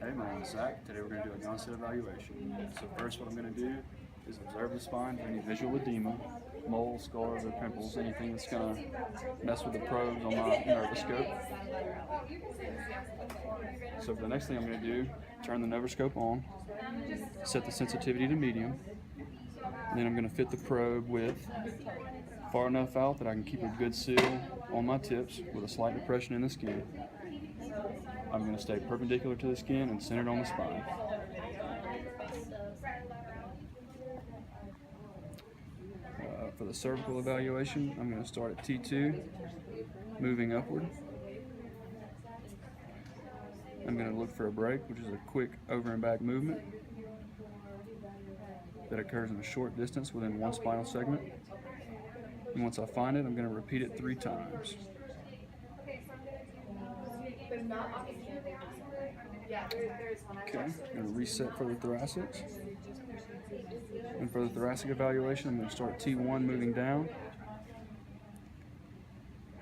Hey, my name is Zack. Today we're going to do a Gonstead evaluation. So first what I'm going to do is observe the spine for any visual edema, moles, scars, or pimples, anything that's going to mess with the probes on my nervoscope. So for the next thing I'm going to do, turn the nervoscope on, set the sensitivity to medium, and then I'm going to fit the probe with far enough out that I can keep a good seal on my tips with a slight depression in the skin. I'm going to stay perpendicular to the skin and centered on the spine. For the cervical evaluation, I'm going to start at T2, moving upward. I'm going to look for a break, which is a quick over and back movement that occurs in a short distance within one spinal segment. And once I find it, I'm going to repeat it 3 times. Okay, I'm going to reset for the thoracics. And for the thoracic evaluation, I'm going to start T1 moving down,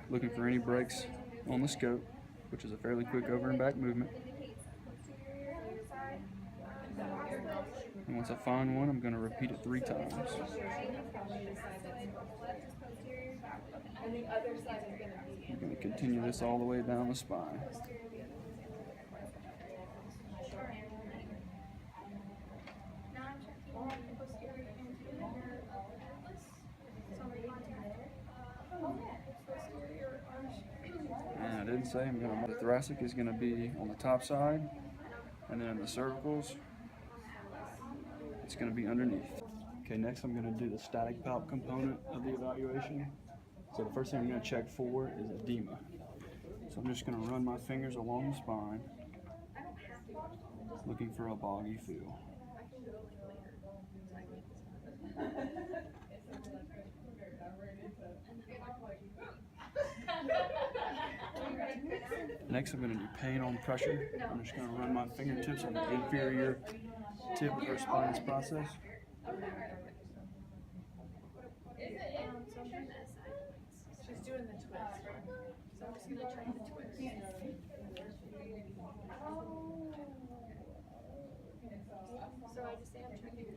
looking for any breaks on the scope, which is a fairly quick over and back movement. And once I find one, I'm going to repeat it 3 times. I'm going to continue this all the way down the spine. And I didn't say, the thoracic is going to be on the top side, and then in the cervicals, it's going to be underneath. Okay, next I'm going to do the static palp component of the evaluation. So the first thing I'm going to check for is edema. So I'm just going to run my fingers along the spine, looking for a boggy feel. Next, I'm going to do pain on pressure. I'm just going to run my fingertips on the inferior tip of her spinous process. She's doing the twist. So I'm just going to try the twist. So I just say I'm trying to do the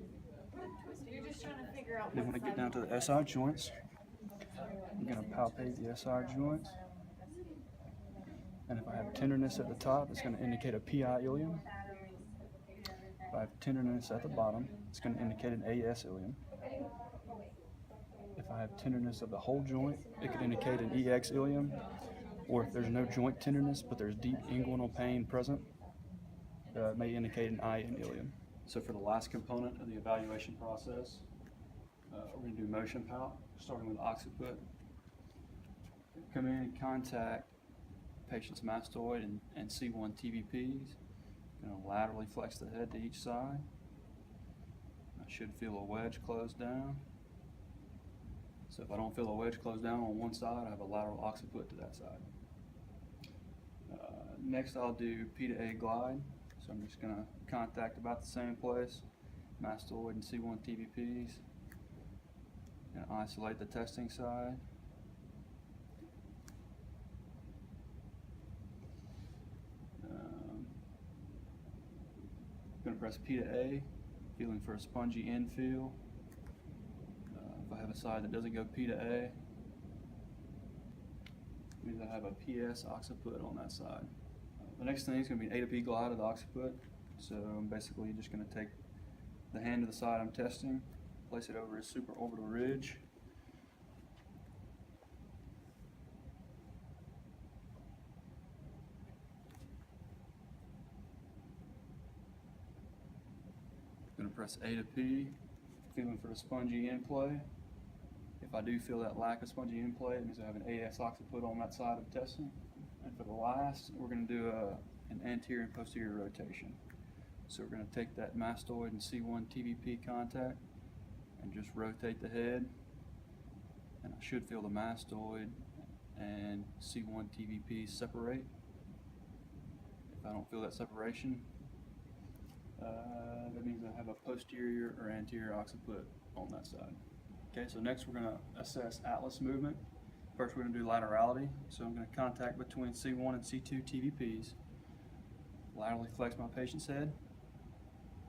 twist. You're just trying to figure out. Then when I get down to the SI joints, I'm going to palpate the SI joints. And if I have tenderness at the top, it's going to indicate a PI ileum. If I have tenderness at the bottom, it's going to indicate an AS ileum. If I have tenderness of the whole joint, it could indicate an EX ileum. Or if there's no joint tenderness, but there's deep inguinal pain present, it may indicate an IN ileum. So for the last component of the evaluation process, we're going to do motion palp, starting with occiput. Come in and contact patient's mastoid and C1 TVPs. Going to laterally flex the head to each side. I should feel a wedge close down. So if I don't feel a wedge close down on one side, I have a lateral occiput to that side. Next I'll do P to A glide. So I'm just going to contact about the same place, mastoid and C1 TVPs. Going to isolate the testing side. Going to press P to A, feeling for a spongy infill. If I have a side that doesn't go P to A, means I have a PS occiput on that side. The next thing is going to be an A to P glide of the occiput. So I'm basically just going to take the hand to the side I'm testing, place it over a supraorbital ridge. Going to press A to P, feeling for a spongy in play. If I do feel that lack of spongy in play, it means I have an AS occiput on that side of testing. And for the last, we're going to do an anterior and posterior rotation. So we're going to take that mastoid and C1 TVP contact and just rotate the head. And I should feel the mastoid and C1 TVP separate. If I don't feel that separation, that means I have a posterior or anterior occiput on that side. Okay, so next we're going to assess atlas movement. First we're going to do laterality. So I'm going to contact between C1 and C2 TVPs. Laterally flex my patient's head.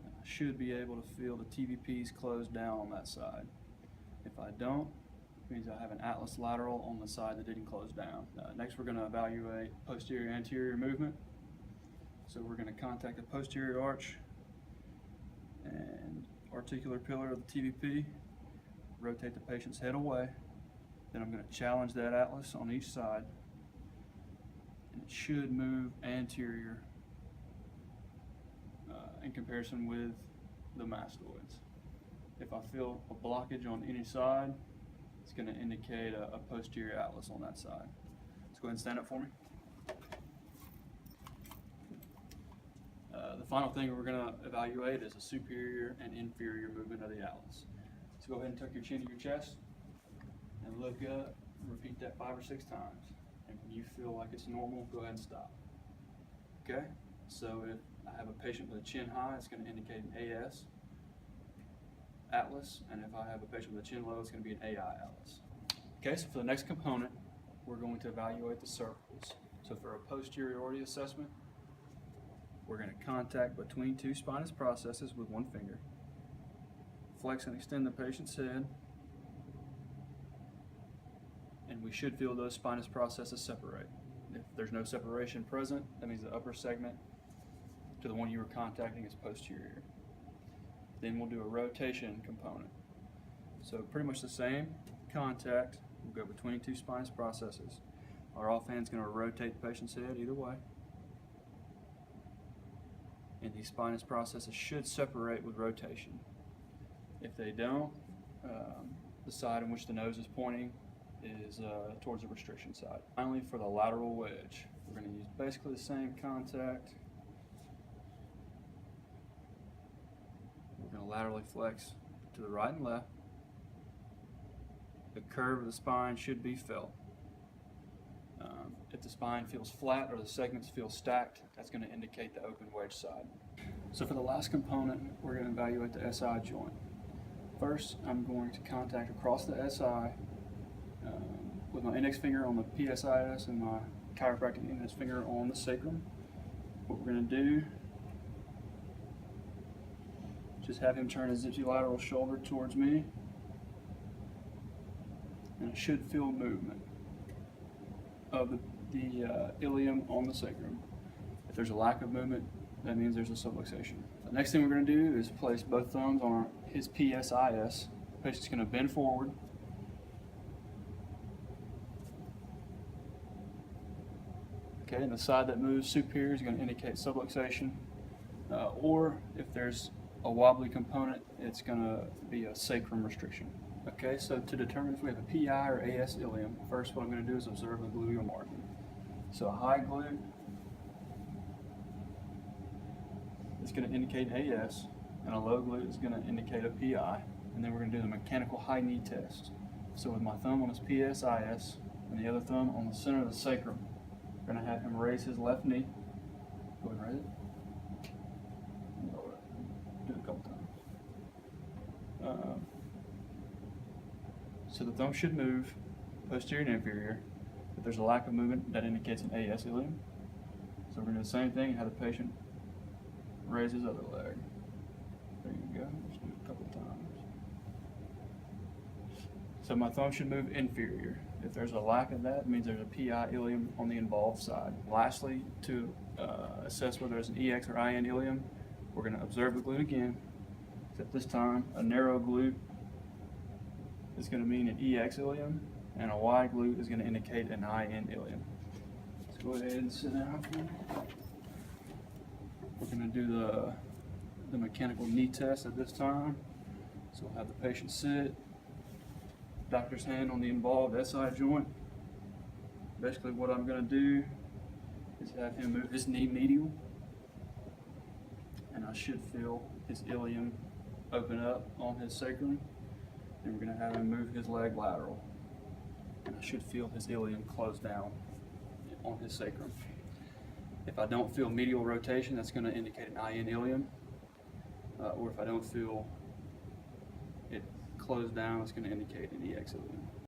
I should be able to feel the TVPs close down on that side. If I don't, it means I have an atlas lateral on the side that didn't close down. Next, we're going to evaluate posterior anterior movement. So we're going to contact the posterior arch and articular pillar of the TVP, rotate the patient's head away. Then I'm going to challenge that atlas on each side, and it should move anterior in comparison with the mastoids. If I feel a blockage on any side, it's going to indicate a posterior atlas on that side. Let's go ahead and stand up for me. The final thing we're going to evaluate is a superior and inferior movement of the atlas. So go ahead and tuck your chin to your chest and look up and repeat that 5 or 6 times. And when you feel like it's normal, go ahead and stop. Okay? So if I have a patient with a chin high, it's going to indicate an AS atlas, and if I have a patient with a chin low, it's going to be an AI atlas. Okay, so for the next component, we're going to evaluate the cervicals. So for a posteriority assessment, we're going to contact between 2 spinous processes with 1 finger, flex and extend the patient's head, and we should feel those spinous processes separate. If there's no separation present, that means the upper segment to the one you were contacting is posterior. Then we'll do a rotation component. So pretty much the same contact. We'll go between 2 spinous processes. Our offhand's going to rotate the patient's head either way. And these spinous processes should separate with rotation. If they don't, the side in which the nose is pointing is towards the restriction side. Finally, for the lateral wedge, we're going to use basically the same contact. We're going to laterally flex to the right and left. The curve of the spine should be felt. If the spine feels flat or the segments feel stacked, that's going to indicate the open wedge side. So for the last component, we're going to evaluate the SI joint. First, I'm going to contact across the SI with my index finger on the PSIS and my chiropractic index finger on the sacrum. What we're going to do, just have him turn his ipsilateral shoulder towards me, and I should feel movement of the ilium on the sacrum. If there's a lack of movement, that means there's a subluxation. The next thing we're going to do is place both thumbs on his PSIS. The patient's going to bend forward. Okay, and the side that moves superior is going to indicate subluxation, or if there's a wobbly component, it's going to be a sacrum restriction. Okay, so to determine if we have a PI or AS ilium, first what I'm going to do is observe the gluteal margin. So a high glute is going to indicate an AS, and a low glute is going to indicate a PI. And then we're going to do the mechanical high knee test. So with my thumb on his PSIS and the other thumb on the center of the sacrum, we're going to have him raise his left knee. Go ahead and raise it. Do it a couple times. So the thumb should move posterior and inferior. If there's a lack of movement, that indicates an AS ilium. So we're going to do the same thing and have the patient raise his other leg. There you go. Just do it a couple times. So my thumb should move inferior. If there's a lack of that, it means there's a PI ilium on the involved side. Lastly, to assess whether there's an EX or IN ilium, we're going to observe the glute again. Except this time, a narrow glute is going to mean an EX ilium, and a wide glute is going to indicate an IN ilium. Let's go ahead and sit down. We're going to do the mechanical knee test at this time. So we'll have the patient sit, doctor's hand on the involved SI joint. Basically what I'm going to do is have him move his knee medial, and I should feel his ilium open up on his sacrum. And we're going to have him move his leg lateral, and I should feel his ilium close down on his sacrum. If I don't feel medial rotation, that's going to indicate an IN ilium, or if I don't feel it close down, it's going to indicate an EX ilium.